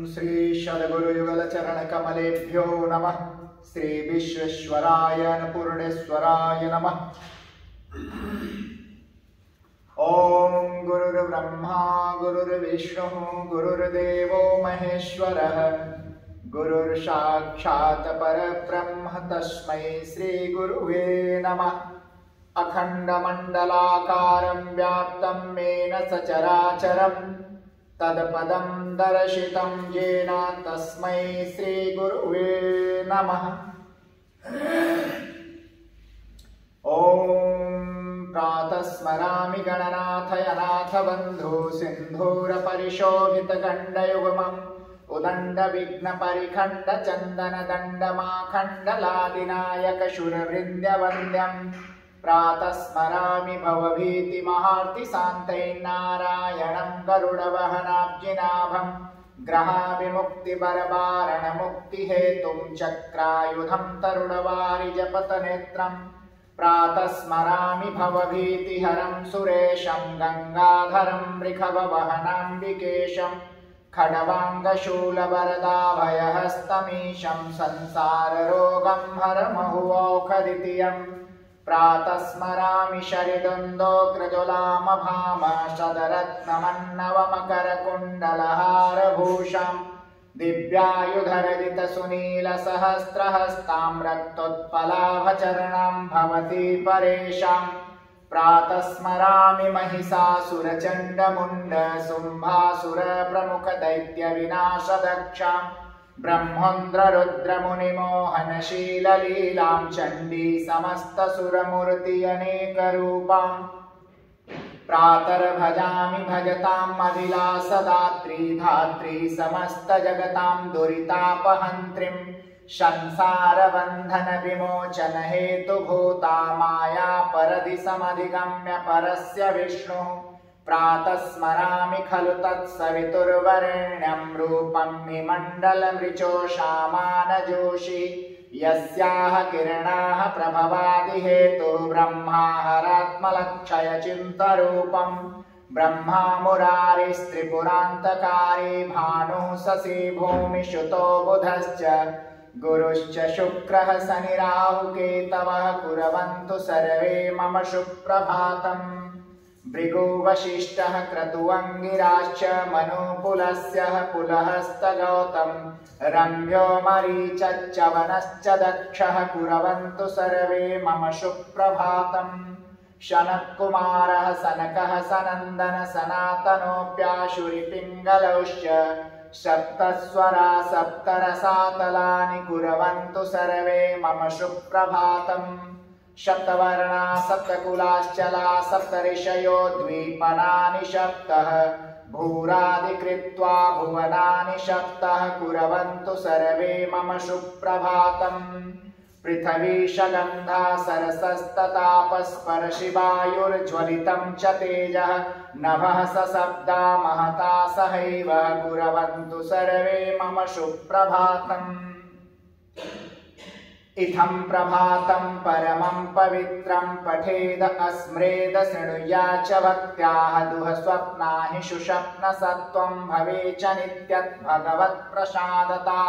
श्री सद्गुरुयुगलचरणकमलेभ्यो नमः। श्री विश्वेश्वराय अन्नपूर्णेश्वराय नमः। ओम गुरुर्ब्रह्मा गुरुर्विष्णुः गुरुर्देवो महेश्वरः गुरुर्साक्षात् परब्रह्म तस्मै श्री गुरुवे नमः। अखण्डमण्डलाकारं व्याप्तं येन सचराचरं तत्पदं दर्शितं येन तस्मै श्री गुरुवे नमः। ओम प्रातः स्मरामि गणनाथयनाथ बन्धु सिन्धूरपरिशोभितगण्डयुग्मम् उदण्डविघ्नपरिखण्ड चन्दनदण्डमाखण्डलादिनायक शूरवृन्द्यवन्द्यम्। प्रातः स्मरामि भवभीतिमहार्तिशान्तैर्नारायणं गरुडवहनाब्जिनाभं ग्रहाभिमुक्तिबरवारणमुक्तिहेतुं चक्रायुधं तरुणवारिजपतनेत्रम्। प्रातः स्मरामि भवभीतिहरं सुरेशं गंगाधरं वृषभवहनाम्बिकेशं खड्वाङ्गशूलवरदाभयहस्तमीशं संसाररोगं हरमहुऔषधितियम्। प्रातः स्मरामि शरिदुन्दोग्रजुलामभाम शतरत्नमन्नवमकरकुण्डलहारभूषां दिव्यायुधरदितसुनीलसहस्रहस्तां रक्तोत्पलाभचरणां भवती परेशां। प्रातः स्मरामि महिषासुरचण्डमुण्ड शुम्भासुरप्रमुखदैत्यविनाशदक्षां ब्रह्मोन्द्ररुद्रमुनिमोहनशीललीलां चण्डी समस्तसुरमूर्ति अनेकरूपां। प्रातर्भजामि भजताम् अभिलाषदात्री धात्री समस्तजगतां दुरितापहन्त्रीं संसारबन्धन विमोचन हेतुभूता माया परदिशमधिगम्य परस्य विष्णुः। प्रातः स्मरामि खलु तत्सवितुर्वरेण्यं रूपं निमण्डलमृचोषामानजोषि यस्याः किरणाः प्रभवादिहेतुः ब्रह्माहरात्मलक्षयचिन्तरूपं। ब्रह्मा मुरारिस्त्रिपुरान्तकारी भानुः शशी भूमिसुतो बुधश्च गुरुश्च शुक्रः शनिराहुकेतवः कुर्वन्तु सर्वे मम सुप्रभातम्। भृगुवशिष्ठः क्रतुअङ्गिराश्च मनुपुलस्य पुलहस्तगौतम रम्यो मरीचच्च दक्षः कुर्वन्तु सर्वे मम सुप्रभातम्। शनत्कुमारः सनकः सनन्दन सनातनोऽप्याशुरिपिङ्गलौश्च सप्तस्वरा सप्तरसातलानि कुर्वन्तु सर्वे मम सुप्रभातम्। सप्तवर्णा सप्तकुलाश्चला सप्तऋषयो द्विपनानि सप्तः भूरादिकृत्वा भुवनानि सप्तः कुर्वन्तु सर्वे मम सुप्रभातम्। पृथिवी सगन्धा सरसस्ततापस्पर्शिवायुर्ज्वलितं च तेजः नभः सशब्दा महता सहैव कुर्वन्तु सर्वे मम सुप्रभातम्। इत्थं प्रभातं परमं पवित्रं पठेद अस्मरेद शृणुया च भक्त्याः दुःस्वप्ना हि सुषप्नसत्त्वं भवे च नित्यत् भगवत्प्रसादता।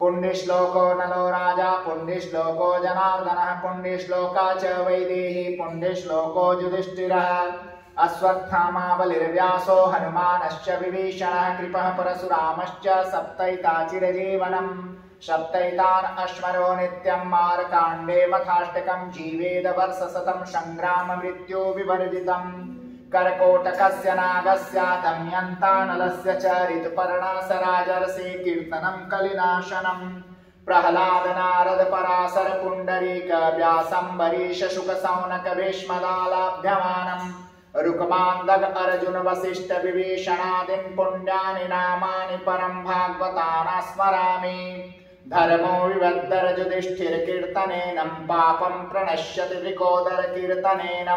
पुण्यश्लोको नलो राजा पुण्यश्लोको जनार्दनः पुण्यश्लोका च वैदेही पुण्यश्लोको युधिष्ठिरः अश्वत्थामा बलिर्व्यासो हनुमानश्च विभीषणः कृपः परशुरामश्च सप्तैता चिरजीवनम्। सप्तैतान् अश्मरो नित्यं मारकाण्डे मथाष्टकं जीवेद वर्षशतं संग्राम मृत्यु विवर्जितम्। कर्कोटकस्य नागस्य दमयन्तानलस्य च ऋतुपर्णासराजर्षि कीर्तनं कलिनाशनम्। प्रह्लाद नारद पराशर पुण्डरीक व्यासम्बरीश शुकशौनक भीष्मदालाभ्यमानम्। रुक्मान्दग अर्जुन वसिष्ठ विभीषणादीन् पुण्यानि नामानि परं भागवताना स्मरामि। धर्मो विवर्धर युधिष्ठिरकीर्तनेन पापं प्रणश्यति विकोदर कीर्तनेन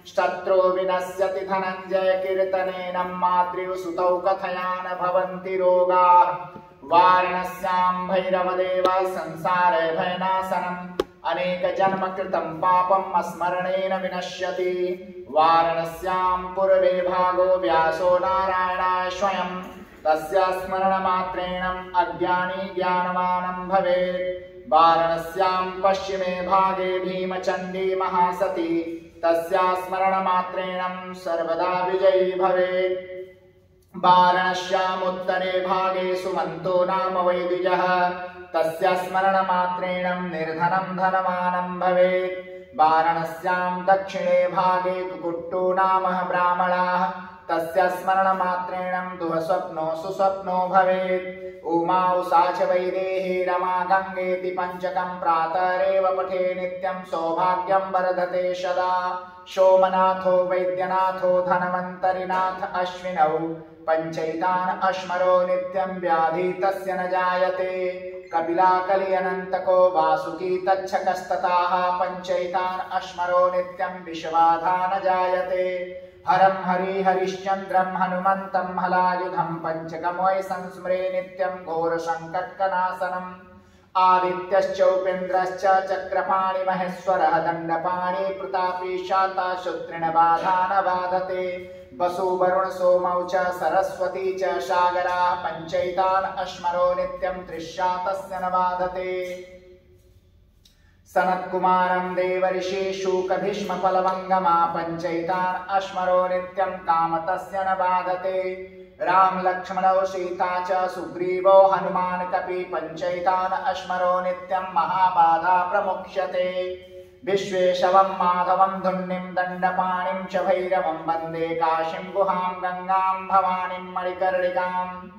शत्रु विनश्यति धनञ्जय कीर्तनेन मातृसुतौ कथयान भवन्ति रोगाः। वाराणस्यां भैरवदेव संसार भयनाशनम् अनेक जन्म कृतं पापम् अस्मरणेन विनश्यति। वाराणस्यां पूर्वे भागो व्यासो नारायणाय स्वयं तस्य स्मरणमात्रेण अज्ञानी ज्ञानवान् भवेत्। वाराणस्यां पश्चिमे भागे भीमचण्डी महासती तस्याः स्मरणमात्रेण सर्वदा विजयी भवेत्। वाराणस्याम् उत्तरे भागे सुमन्तो नाम वैदिकः तस्य स्मरणमात्रेण निर्धनं धनवान् भवेत्। वाराणस्यां दक्षिणे भागे कुक्कुट्टो नाम ब्राह्मणाः तस्य स्मरणमात्रेण दुःस्वप्नो सुस्वप्नो भवेत्। उमा उषा च वैदेही रमा गङ्गेति पञ्चकं प्रातरेव पठे नित्यं सौभाग्यं वर्धते सदा। सोमनाथो वैद्यनाथो धन्वन्तरिनाथ अश्विनौ पञ्चैतान् अश्मरो नित्यं व्याधि तस्य न जायते। कपिला कलि अनन्तको वासुकी तच्छकस्तथाः पञ्चैतान् अश्मरो नित्यं विषबाधा न जायते। हरं हरि हरिश्चन्द्रं हनुमन्तं हलायुधं पञ्चकं वै संस्मरे नित्यं घोरसङ्कटकनाशनम्। आदित्यश्च उपेन्द्रश्च चक्रपाणि महेश्वरः दण्डपाणि प्रतापी शाता शत्रुणबाधा न बाधते। वसु वरुण सोमौ च सरस्वती च सागराः पञ्चैतान् अश्मरो नित्यं तृष्णा तस्य न बाधते। सनत्कुमारं देवर्षि शुक भीष्म फलवङ्गमा पञ्चैतान् अश्मरो नित्यं काम तस्य न बाधते। राम लक्ष्मणौ सीता च सुग्रीवो हनुमान् कपि पञ्चैतान् अश्मरो नित्यं महाबाधा प्रमुच्यते। विश्वेशवं माधवं धुन्निं दण्डपाणिं च भैरवं वन्दे काशीं गुहां गङ्गां भवानीं मणिकर्णिकाम्।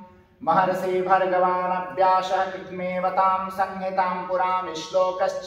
महर्षि भर्गवानव्यासः कृत्मेव तां संहितां पुरां श्लोकश्च